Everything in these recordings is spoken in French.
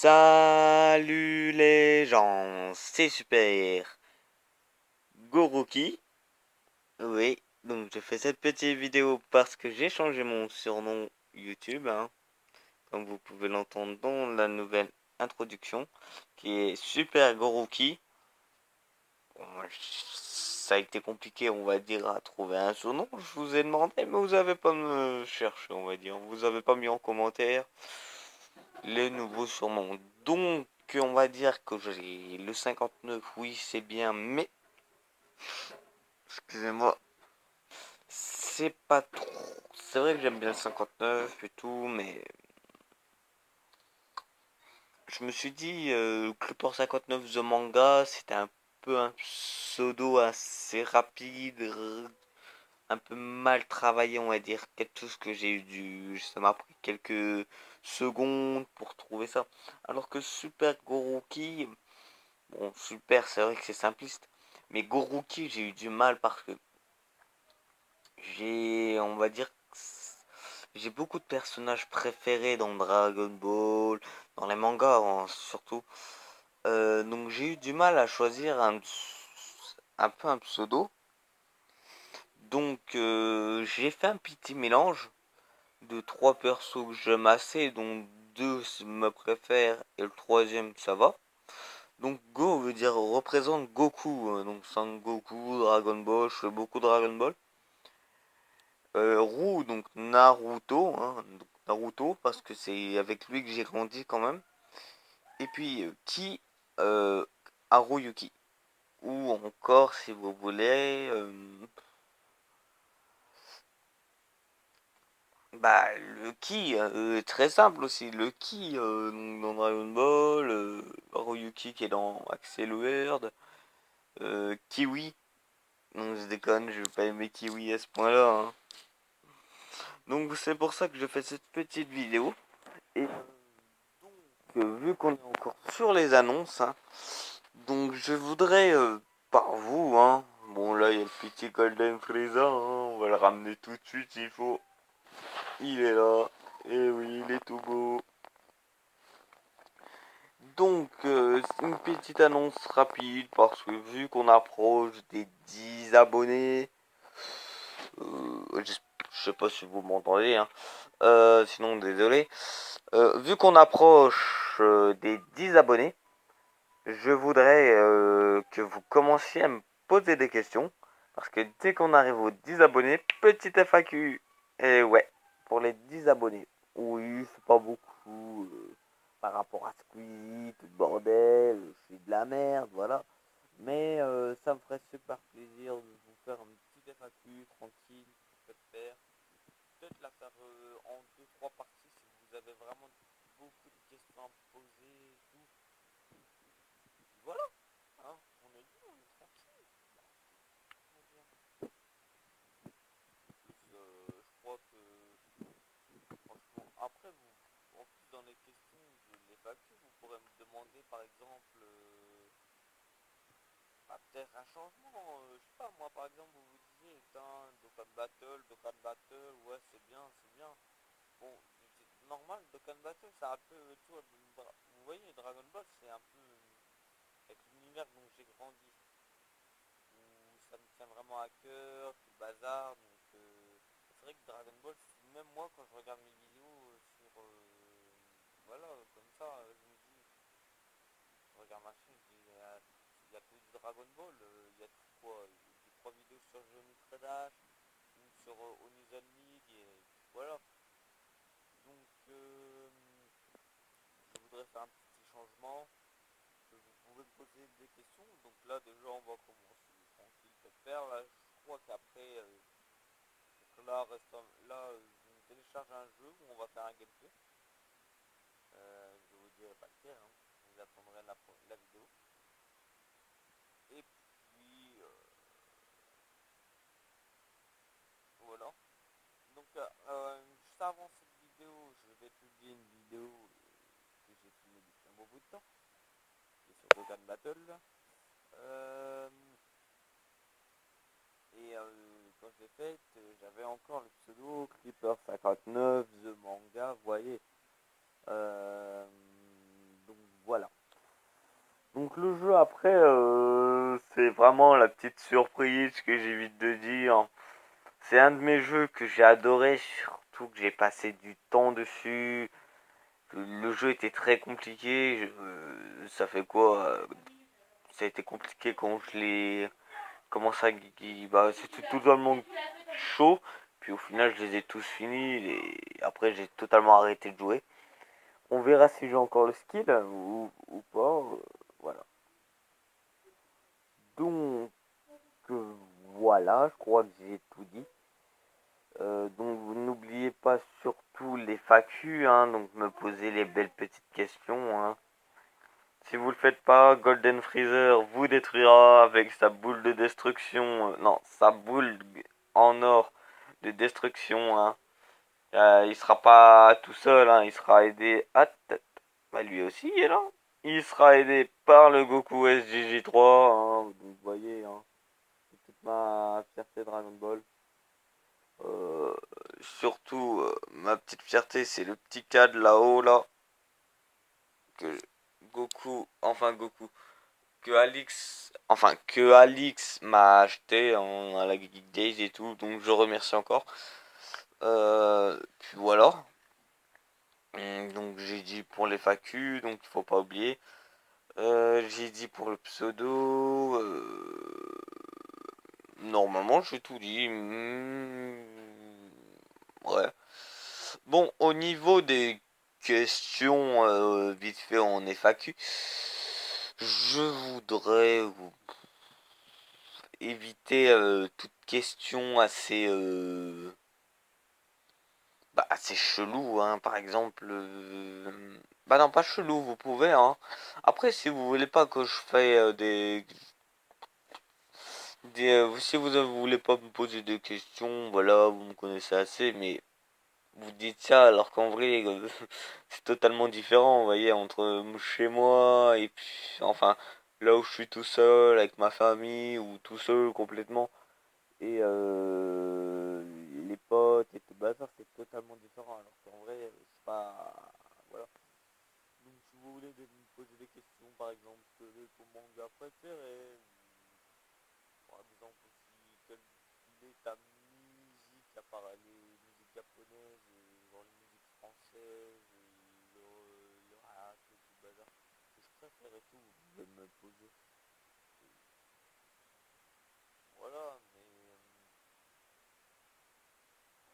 Salut les gens, c'est super. Goroki, oui, donc je fais cette petite vidéo parce que j'ai changé mon surnom YouTube, hein, comme vous pouvez l'entendre dans la nouvelle introduction, qui est Super Goroki. Bon, ça a été compliqué, on va dire, à trouver un surnom. Je vous ai demandé, mais vous avez pas me cherché, on va dire. Vous avez pas mis en commentaire les nouveaux surnoms. Donc, on va dire que j'ai le 59, oui, c'est bien, mais, excusez-moi, c'est pas trop. C'est vrai que j'aime bien le 59 et tout, mais je me suis dit Clipper 59 The Manga, c'était un peu un pseudo assez rapide, un peu mal travaillé, on va dire. Quelque chose que j'ai eu ça m'a pris quelques secondes pour trouver ça. Alors que Super Goroki, bon, super, c'est vrai que c'est simpliste. Mais Goroki, j'ai eu du mal parce que on va dire, j'ai beaucoup de personnages préférés dans Dragon Ball, dans les mangas hein, surtout. Donc j'ai eu du mal à choisir un peu un pseudo. Donc j'ai fait un petit mélange de trois persos que j'aime assez, dont deux me préfèrent et le troisième ça va. Donc Go veut dire représente Goku, donc Son Goku, Dragon Ball, je fais beaucoup Dragon Ball. Ru, donc Naruto, hein, donc Naruto, parce que c'est avec lui que j'ai grandi quand même. Et puis Ki, euh, Haruyuki. Ou encore, si vous voulez, bah, le Ki, très simple aussi. Le Ki, donc dans Dragon Ball, Haruyuki qui est dans Axel Word, Kiwi. Non, je déconne, je vais pas aimer Kiwi à ce point-là, hein. Donc c'est pour ça que je fais cette petite vidéo. Et vu qu'on est encore sur les annonces, hein, donc je voudrais par vous, hein, bon là il y a le petit Golden Frieza, hein, on va le ramener tout de suite s'il faut. Il est là, et oui, il est tout beau. Donc c'est une petite annonce rapide parce que vu qu'on approche des 10 abonnés, je sais pas si vous m'entendez, hein, sinon désolé. Vu qu'on approche des 10 abonnés, je voudrais que vous commenciez à me poser des questions. Parce que dès qu'on arrive aux 10 abonnés, petite FAQ. Et ouais, pour les 10 abonnés. Oui, c'est pas beaucoup par rapport à Squeezie, tout le bordel, je suis de la merde, voilà. Mais ça me ferait super plaisir de vous faire une petite FAQ tranquille, que vous faire. Peut-être la faire en deux trois parties si vous avez vraiment beaucoup de questions à me poser et tout. Voilà, hein, on est bien, on est tranquille. Je crois que franchement, après vous, en plus dans les questions de l'EFAQ, vous pourrez me demander par exemple, bah, peut-être un changement. Je sais pas, moi par exemple, vous vous disiez, Dokkan Battle, ouais c'est bien. Bon, c'est normal, Dokkan Battle, c'est un peu, tu vois, vous voyez, Dragon Ball, c'est un peu avec l'univers dont j'ai grandi, où ça me tient vraiment à cœur, tout le bazar, donc c'est vrai que Dragon Ball, même moi quand je regarde mes vidéos sur, voilà, comme ça, je me dis, je regarde ma chaîne, je dis, il y a que du Dragon Ball, il y a tout quoi, des trois vidéos sur Geometry Dash, une sur Onizen League, et voilà, donc je voudrais faire un petit changement. Vous pouvez me poser des questions. Donc là déjà on va commencer tranquille pépère. Là je crois qu'après donc là, là je télécharge un jeu où on va faire un gameplay. Je vous dirai pas lequel, hein. Vous attendrez la vidéo. Et puis voilà. Donc juste avant cette vidéo, je vais publier une vidéo que j'ai filmée depuis un bon bout de temps, qui est sur Dokkan Battle. Euh, Et quand je l'ai faite, j'avais encore le pseudo Creeper 59, The Manga, vous voyez. Euh, donc Donc le jeu après, c'est vraiment la petite surprise que j'évite de dire. C'est un de mes jeux que j'ai adoré, surtout que j'ai passé du temps dessus. Le jeu était très compliqué. Ça fait quoi Ça a été compliqué quand je l'ai commencé à... Bah, c'était totalement chaud. Puis au final, je les ai tous finis. Et après, j'ai totalement arrêté de jouer. On verra si j'ai encore le skill ou pas. Voilà. Donc, voilà, je crois que j'ai tout dit. Donc vous n'oubliez pas surtout les FAQ, hein, donc me poser les belles petites questions. Hein. Si vous le faites pas, Golden Freezer vous détruira avec sa boule de destruction. Non, sa boule en or de destruction. Hein. Il sera pas tout seul, hein, il sera aidé. Ah, bah lui aussi il est là. Il sera aidé par le Goku SGJ3. Hein, vous voyez, hein, c'est toute ma fierté Dragon Ball. Euh, Surtout, ma petite fierté, c'est le petit cadre là-haut, là, que Goku, que Alix m'a acheté à la Geek Days et tout, donc je remercie encore. Puis voilà. Donc j'ai dit pour les FAQ, donc il faut pas oublier. J'ai dit pour le pseudo. Normalement, j'ai tout dit. Ouais. Bon, au niveau des questions vite fait en FAQ, je voudrais éviter toute question assez chelou, hein. Par exemple, bah non, pas chelou, vous pouvez, hein. Après, si vous voulez pas que je fasse si vous ne voulez pas me poser de questions, voilà, vous me connaissez assez, mais vous dites ça alors qu'en vrai c'est totalement différent, vous voyez, entre chez moi et puis enfin là où je suis tout seul avec ma famille ou tout seul complètement et les potes et tout le bazar, c'est totalement différent alors qu'en vrai c'est pas voilà. Donc si vous voulez me poser des questions par exemple quel est ton manga préféré, par exemple aussi quelle est ta musique à part les musiques japonaises, genre les musiques françaises, le rap et tout le bazar que je préfère et tout, vous pouvez me poser. Voilà, mais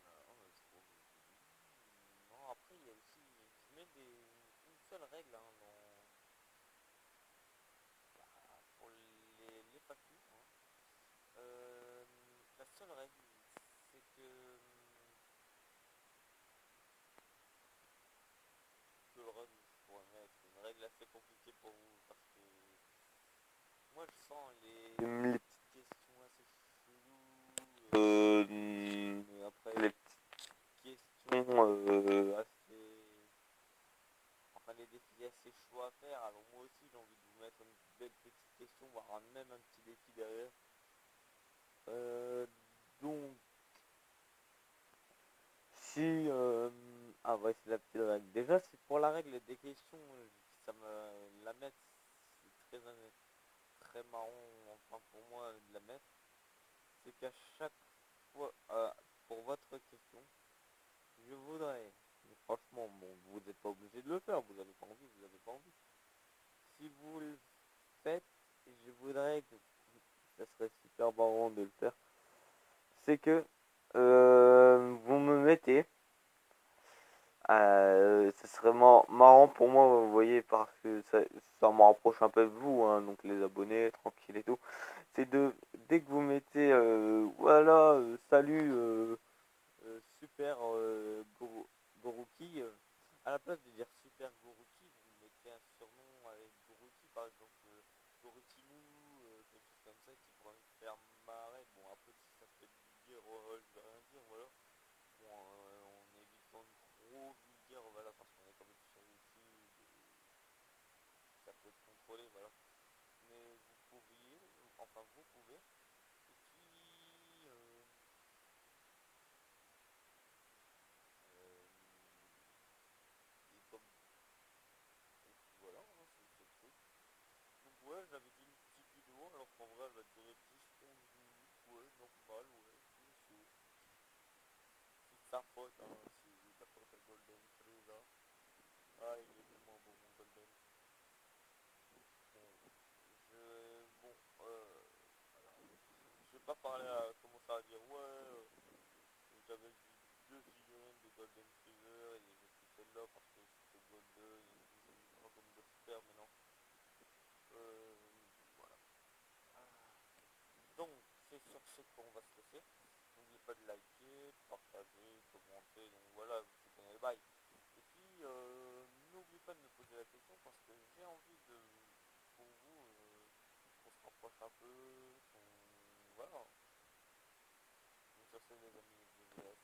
voilà, non, après il y a aussi, je mets une seule règle hein, pour les FAQ. Hein. La seule règle, c'est que le règle, je pourrais mettre une règle assez compliquée pour vous parce que moi je sens les petites questions assez cheloues. Après les petites questions assez. Enfin les défis assez chauds à faire. Alors moi aussi j'ai envie de vous mettre une belle petite question, voire même un petit défi derrière. Euh, donc si ah ouais c'est la petite règle. Déjà c'est pour la règle des questions, ça me la mettre c'est très marrant enfin pour moi de la mettre. C'est qu'à chaque fois pour votre question, je voudrais, mais franchement bon vous n'êtes pas obligé de le faire, vous avez pas envie, vous avez pas envie. Si vous le faites, je voudrais que ça serait super marrant de le faire. C'est que vous me mettez ce serait marrant pour moi, vous voyez, parce que ça me rapproche un peu de vous, hein, donc les abonnés, tranquille et tout. C'est dès que vous mettez, voilà, salut, super Goruki, à la place de dire super Goruki, vous mettez un surnom avec Goruki, par exemple, Goruki Mou, quelque chose comme ça, qui pourrait me faire marrer. Bon, après, si ça fait vulgaire, je vais rien dire, voilà. Bon, on évite quand même trop vulgaire, voilà, parce qu'on est quand même sur YouTube et ça peut être contrôlé, voilà. Mais vous pourriez, enfin vous pouvez, et puis, euh, et comme, et puis voilà, hein, c'est le truc. Donc En vrai, elle va durer 10-11 minutes. Ouais, normal, ouais. C'est de sa faute, hein. C'est la faute à Golden Free là. Ah, il est tellement beau mon Golden. Bon, bon, alors, je vais pas parler à commencer à dire ouais, j'avais vu deux figurines de Golden Freezer et j'ai pris celle-là parce que c'était Golden et tout, je me prends comme de super, mais non. Euh, voilà. Ah. Donc, c'est sur ce qu'on va se laisser. N'oubliez pas de liker, de partager, commenter, donc voilà, tu connais le bail. Et puis, n'oubliez pas de me poser la question parce que j'ai envie de, pour vous, qu'on se rapproche un peu, qu'on... Voilà. Donc sur ce, les amis, je vous laisse.